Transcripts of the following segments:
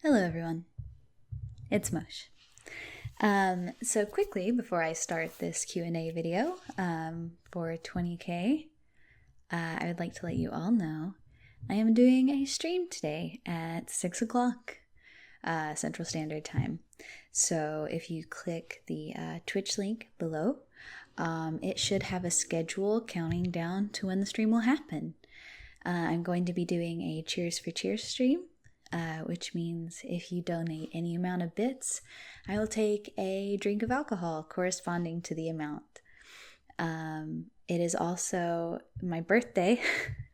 Hello everyone, it's Mosh. So quickly, before I start this Q&A video for 20k, I would like to let you all know I am doing a stream today at 6 o'clock Central Standard Time. So if you click the Twitch link below, it should have a schedule counting down to when the stream will happen. I'm going to be doing a Cheers for Cheers stream. Which means if you donate any amount of bits, I will take a drink of alcohol corresponding to the amount. It is also my birthday.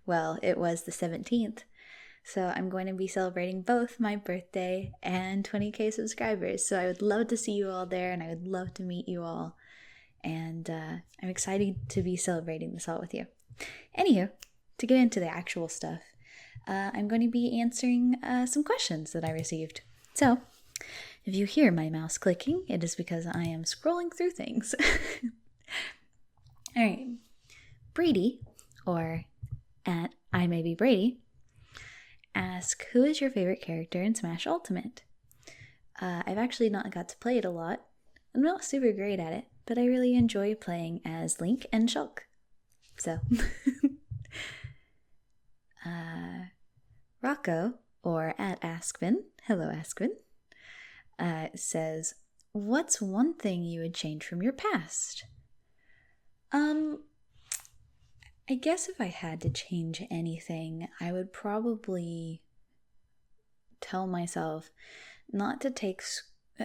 Well, it was the 17th. So I'm going to be celebrating both my birthday and 20k subscribers. So I would love to see you all there, and I would love to meet you all. And I'm excited to be celebrating this all with you. Anywho, to get into the actual stuff, I'm going to be answering some questions that I received. So, if you hear my mouse clicking, it is because I am scrolling through things. Alright, Brady, or at MaybeBrady, ask, who is your favorite character in Smash Ultimate? I've actually not got to play it a lot. I'm not super great at it, but I really enjoy playing as Link and Shulk. So, Rocco, or at Askvin, hello Askvin, says, what's one thing you would change from your past? I guess if I had to change anything, I would probably tell myself not to take,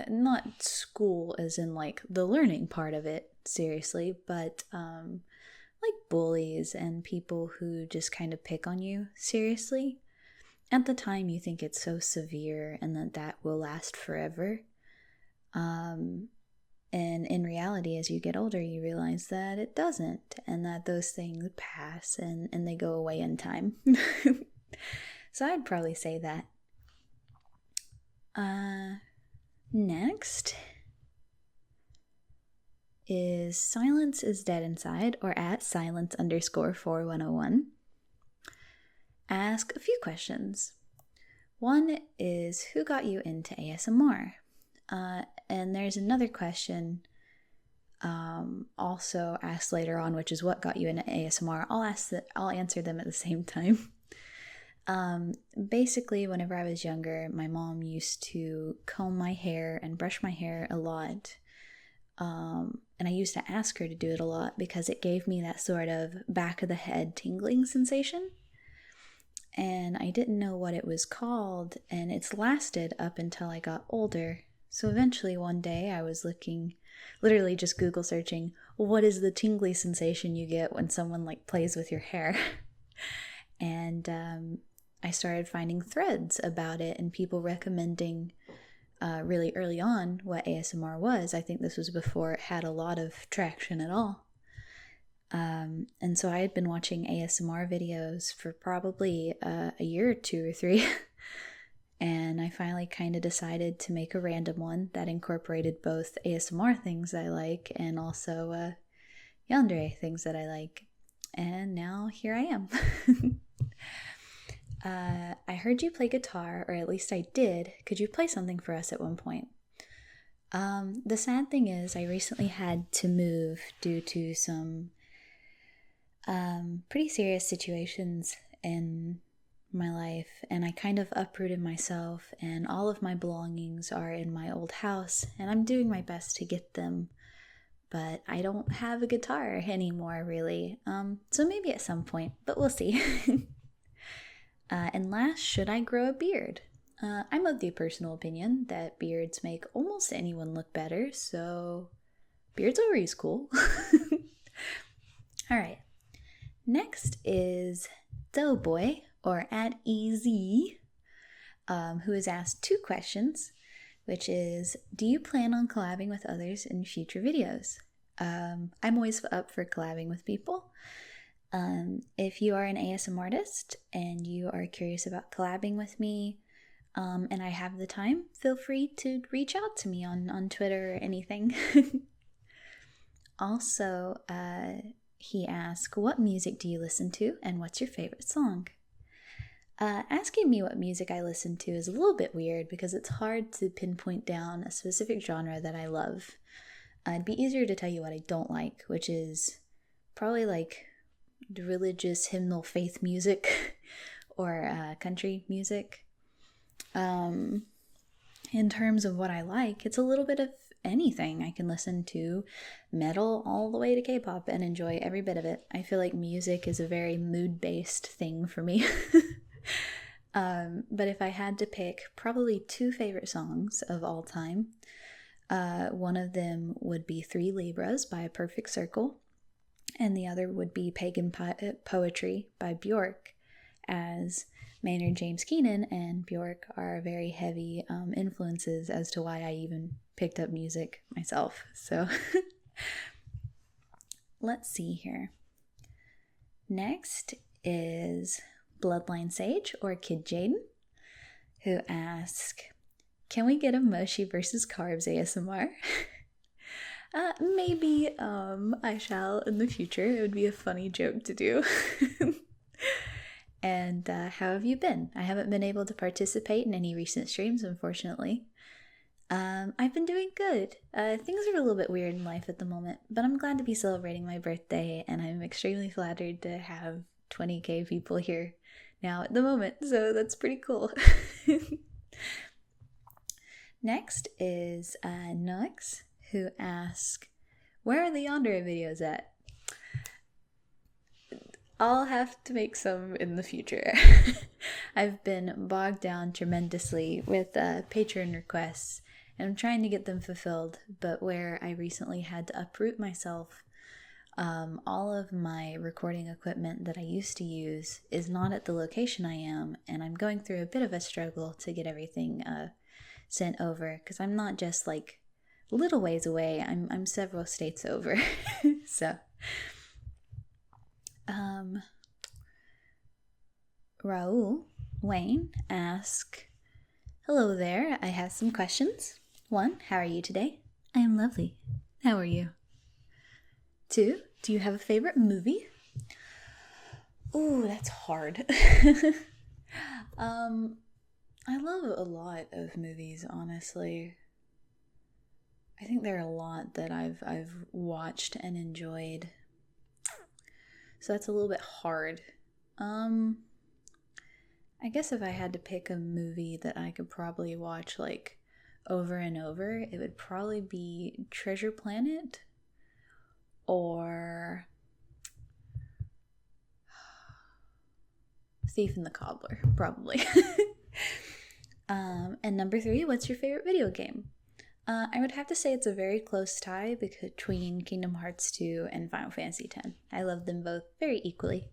not school as in like the learning part of it seriously, but like bullies and people who just kind of pick on you seriously. At the time, you think it's so severe and that will last forever. And in reality, as you get older, you realize that it doesn't, and that those things pass and they go away in time. So I'd probably say that. Next is Silence is Dead Inside, or at silence_4101. Ask a few questions. One is, who got you into ASMR? And there's another question also asked later on, which is what got you into ASMR. I'll answer them at the same time. Basically, whenever I was younger, my mom used to comb my hair and brush my hair a lot. And I used to ask her to do it a lot because it gave me that sort of back of the head tingling sensation. And I didn't know what it was called, and it's lasted up until I got older. So eventually one day I was literally just Google searching, what is the tingly sensation you get when someone like plays with your hair? And I started finding threads about it and people recommending really early on what ASMR was. I think this was before it had a lot of traction at all. And so I had been watching ASMR videos for probably a year or 2 or 3. And I finally kind of decided to make a random one that incorporated both ASMR things I like and also yandere things that I like. And now here I am. I heard you play guitar, or at least I did. Could you play something for us at one point? The sad thing is I recently had to move due to some pretty serious situations in my life, and I kind of uprooted myself, and all of my belongings are in my old house, and I'm doing my best to get them, but I don't have a guitar anymore, really. So maybe at some point, but we'll see. And last, should I grow a beard? I'm of the personal opinion that beards make almost anyone look better, so beards are always cool. Alright. Next is Doughboy, or at EZ, who has asked 2 questions, which is, do you plan on collabing with others in future videos? I'm always up for collabing with people. If you are an ASMR artist and you are curious about collabing with me, and I have the time, feel free to reach out to me on Twitter or anything. Also, he asked, what music do you listen to and what's your favorite song? Asking me what music I listen to is a little bit weird because it's hard to pinpoint down a specific genre that I love. It'd be easier to tell you what I don't like, which is probably like religious hymnal faith music or country music. In terms of what I like, it's a little bit of anything. I can listen to metal all the way to K-pop and enjoy every bit of it. I feel like music is a very mood-based thing for me. But if I had to pick probably 2 favorite songs of all time, one of them would be 3 Libras by A Perfect Circle, and the other would be Pagan Poetry by Bjork, as Maynard James Keenan and Bjork are very heavy influences as to why I even picked up music myself. So let's see here. Next is Bloodline Sage, or Kid Jaden, who asks, can we get a Moshi versus Carbs ASMR? Maybe I shall in the future. It would be a funny joke to do. And how have you been? I haven't been able to participate in any recent streams, unfortunately. I've been doing good. Things are a little bit weird in life at the moment, but I'm glad to be celebrating my birthday, and I'm extremely flattered to have 20k people here now at the moment, so that's pretty cool. Next is Nux, who asks, where are the Yandere videos at? I'll have to make some in the future. I've been bogged down tremendously with patron requests, and I'm trying to get them fulfilled, but where I recently had to uproot myself, all of my recording equipment that I used to use is not at the location I am, and I'm going through a bit of a struggle to get everything sent over, because I'm not just like little ways away, I'm several states over. So Raul Wayne asks, hello there, I have some questions. 1, how are you today? I am lovely. How are you? 2, do you have a favorite movie? Ooh, that's hard. I love a lot of movies, honestly. I think there are a lot that I've watched and enjoyed. So that's a little bit hard. I guess if I had to pick a movie that I could probably watch like over and over, it would probably be Treasure Planet or Thief and the Cobbler, probably. And number 3, what's your favorite video game? I would have to say it's a very close tie between Kingdom Hearts 2 and Final Fantasy X. I love them both very equally.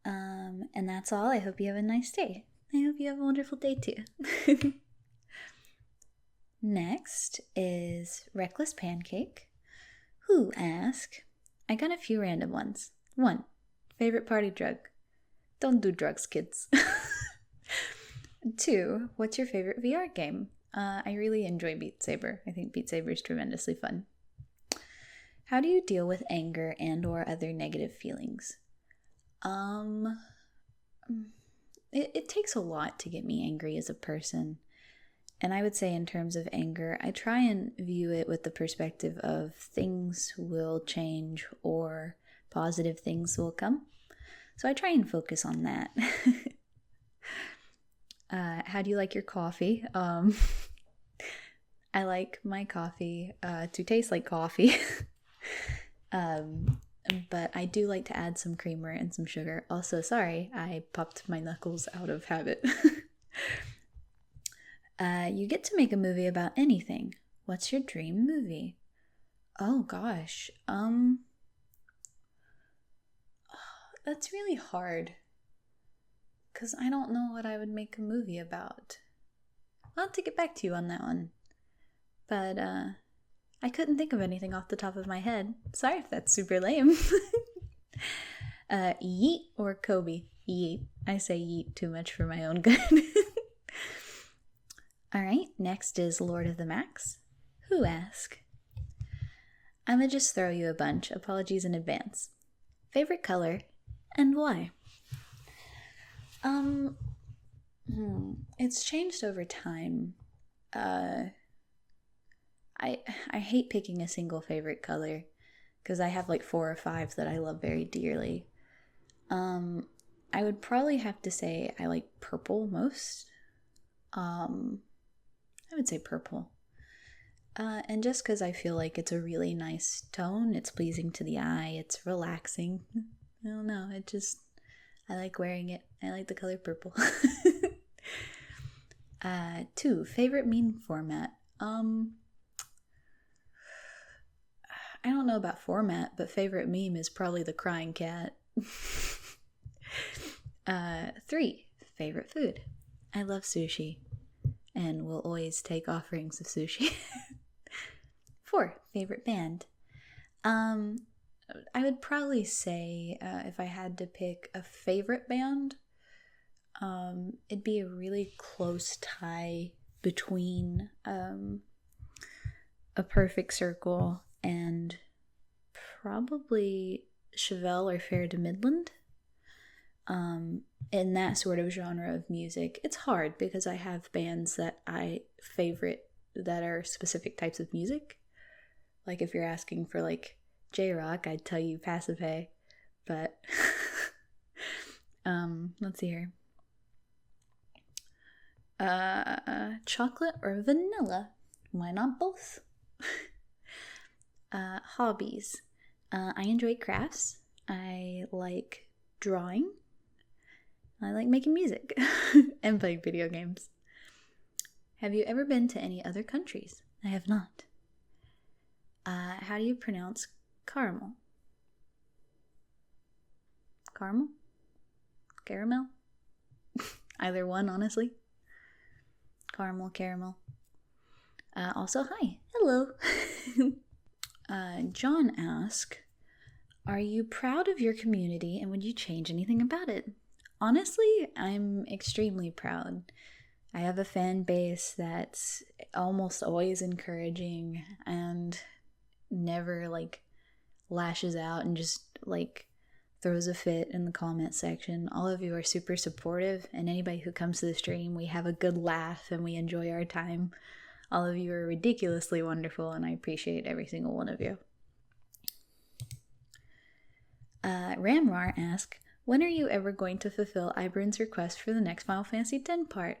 And that's all. I hope you have a nice day. I hope you have a wonderful day too. Next is Reckless Pancake, who asks, I got a few random ones. 1, favorite party drug? Don't do drugs, kids. 2, what's your favorite VR game? I really enjoy Beat Saber. I think Beat Saber is tremendously fun. How do you deal with anger and or other negative feelings? It takes a lot to get me angry as a person. And I would say in terms of anger, I try and view it with the perspective of things will change or positive things will come. So I try and focus on that. How do you like your coffee? I like my coffee to taste like coffee. But I do like to add some creamer and some sugar. Also, sorry, I popped my knuckles out of habit. You get to make a movie about anything. What's your dream movie? Oh gosh. That's really hard. 'Cause I don't know what I would make a movie about. I'll have to get back to you on that one. But I couldn't think of anything off the top of my head. Sorry if that's super lame. Yeet or Kobe? Yeet. I say yeet too much for my own good. Alright, next is Lord of the Max, who asks, I'ma just throw you a bunch. Apologies in advance. Favorite color and why? It's changed over time. I hate picking a single favorite color because I have like 4 or 5 that I love very dearly. I would probably have to say I like purple most. I would say purple. And just because I feel like it's a really nice tone, it's pleasing to the eye, it's relaxing. I don't know, I like wearing it. I like the color purple. 2, favorite meme format. I don't know about format, but favorite meme is probably the crying cat. 3, favorite food. I love sushi and will always take offerings of sushi. 4, favorite band. I would probably say if I had to pick a favorite band, it'd be a really close tie between A Perfect Circle and probably Chevelle or Fair to Midland. In that sort of genre of music. It's hard because I have bands that I favorite that are specific types of music. Like if you're asking for like J-Rock, I'd tell you Pacific, but let's see here. Chocolate or vanilla? Why not both? Hobbies. I enjoy crafts. I like drawing. I like making music and playing video games. Have you ever been to any other countries? I have not. How do you pronounce caramel? Caramel? Caramel? Either one, honestly. Caramel. Also, hi. Hello. John asked, are you proud of your community and would you change anything about it? Honestly, I'm extremely proud. I have a fan base that's almost always encouraging and never like lashes out and just like throws a fit in the comment section. All of you are super supportive, and anybody who comes to the stream, we have a good laugh and we enjoy our time. All of you are ridiculously wonderful, and I appreciate every single one of you. Ramrar asked, when are you ever going to fulfill Ibern's request for the next Final Fantasy X part?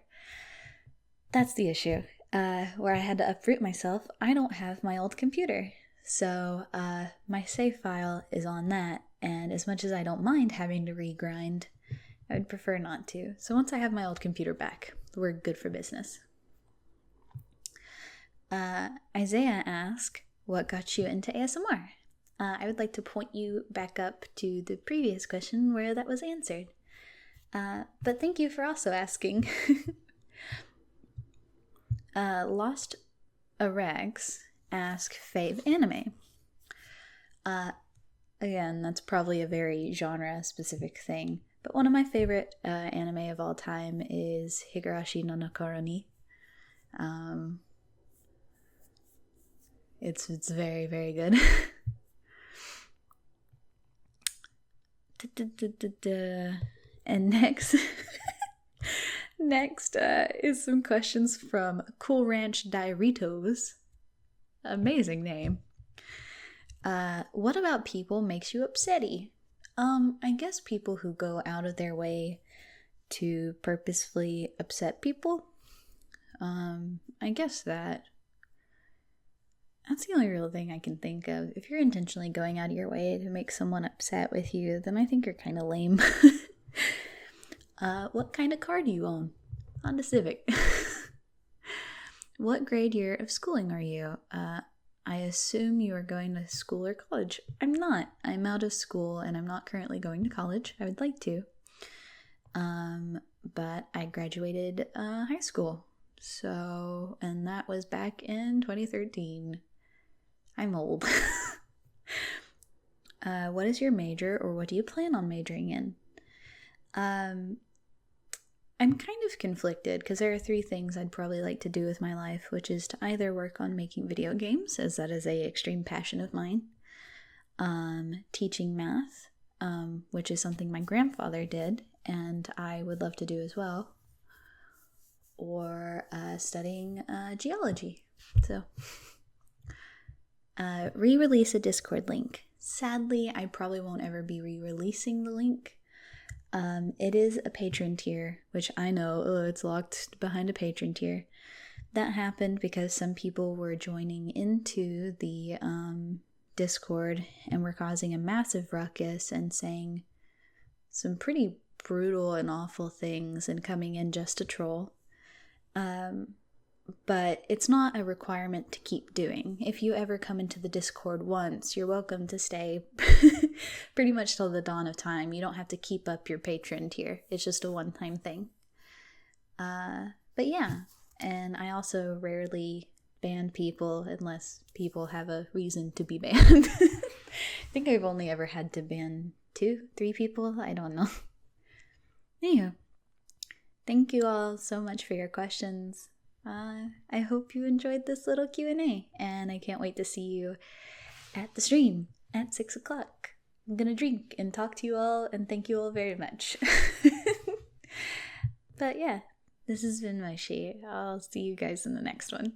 That's the issue. Where I had to uproot myself, I don't have my old computer. So my save file is on that, and as much as I don't mind having to regrind, I would prefer not to. So once I have my old computer back, we're good for business. Isaiah asked, what got you into ASMR? I would like to point you back up to the previous question where that was answered. But thank you for also asking. Lost Arags asked fave anime. Again, that's probably a very genre-specific thing, but one of my favorite anime of all time is Higurashi no Nakoroni. It's very, very good. And next is some questions from Cool Ranch Diaritos. Amazing name. What about people makes you upsetty? I guess people who go out of their way to purposefully upset people. I guess that's the only real thing I can think of. If you're intentionally going out of your way to make someone upset with you, then I think you're kind of lame. What kind of car do you own? Honda Civic. What grade year of schooling are you? I assume you are going to school or college. I'm not. I'm out of school and I'm not currently going to college. I would like to. But I graduated high school. So, and that was back in 2013. I'm old. What is your major, or what do you plan on majoring in? I'm kind of conflicted because there are 3 things I'd probably like to do with my life, which is to either work on making video games, as that is a extreme passion of mine, teaching math, which is something my grandfather did, and I would love to do as well, or studying geology. So, re-release a Discord link. Sadly, I probably won't ever be re-releasing the link. It is a patron tier, which I know, it's locked behind a patron tier. That happened because some people were joining into the Discord and were causing a massive ruckus and saying some pretty brutal and awful things and coming in just to troll. But it's not a requirement to keep doing. If you ever come into the Discord once, you're welcome to stay pretty much till the dawn of time. You don't have to keep up your patron tier. It's just a one-time thing. But yeah, and I also rarely ban people unless people have a reason to be banned. I think I've only ever had to ban 2-3 people. I don't know. Anywho, thank you all so much for your questions. I hope you enjoyed this little Q&A, and I can't wait to see you at the stream at 6 o'clock. I'm gonna drink and talk to you all, and thank you all very much. But yeah, this has been Moshi. I'll see you guys in the next one.